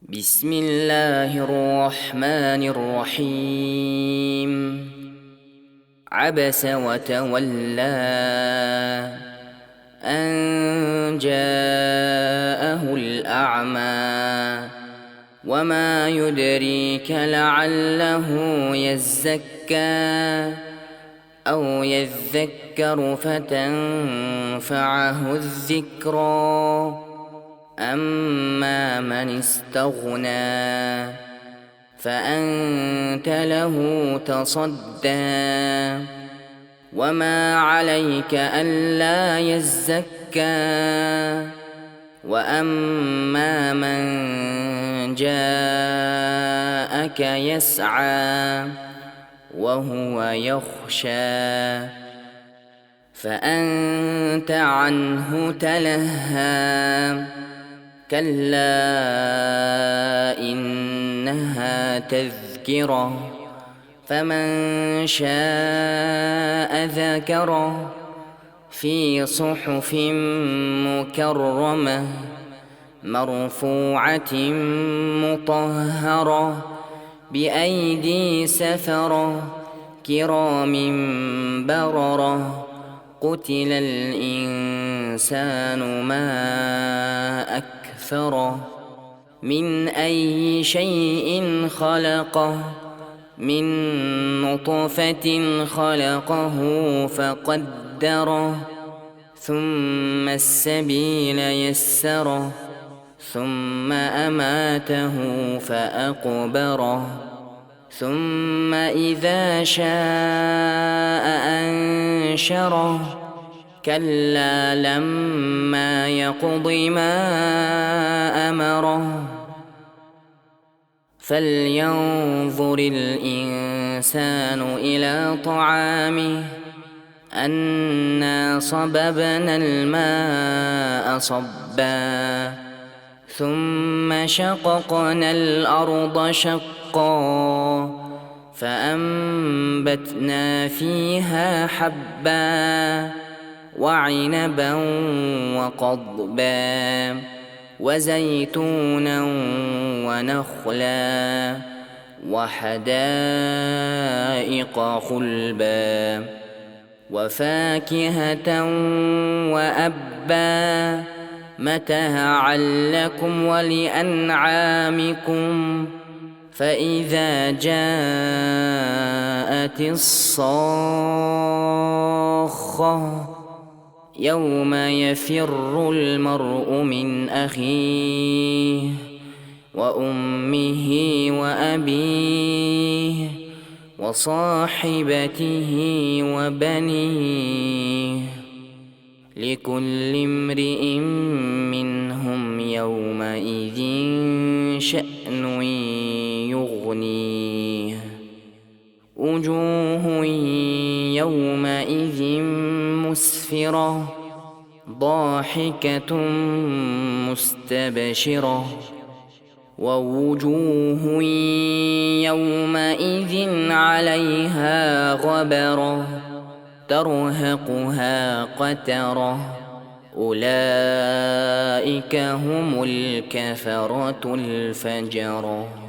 بسم الله الرحمن الرحيم. عبس وتولى أن جاءه الأعمى وما يدريك لعله يزكى أو يذكر فتنفعه الذكرى. أما من استغنى فأنت له تصدى وما عليك ألا يزكى. وأما من جاءك يسعى وهو يخشى فأنت عنه تلهى. كلا إنها تذكرة فمن شاء ذكره في صحف مكرمة مرفوعة مطهرة بأيدي سفرة كرام بررة. قتل الإنسان ما أكفره من أي شيء خلقه من نطفة خلقه فقدره ثم السبيل يسره ثم أماته فأقبره ثم إذا شاء أنشره. كلا لما يقض ما أمره. فلينظر الإنسان إلى طعامه أنا صببنا الماء صبا ثم شققنا الأرض شقا فأنبتنا فيها حبا وعنبا وقضبا وزيتونا ونخلا وحدائق غلبا وفاكهة وأبا متاعا لكم ولأنعامكم. فإذا جاءت الصاخة يوم يفر المرء من أخيه وأمه وأبيه وصاحبته وبنيه لكل امرئ منهم يومئذ شأن يغنيه. وجوه يومئذ مسفرة ضاحكة مستبشرة ووجوه يومئذ عليها غبرة ترهقها قترة. أولئك هم الكفرة الفجرة.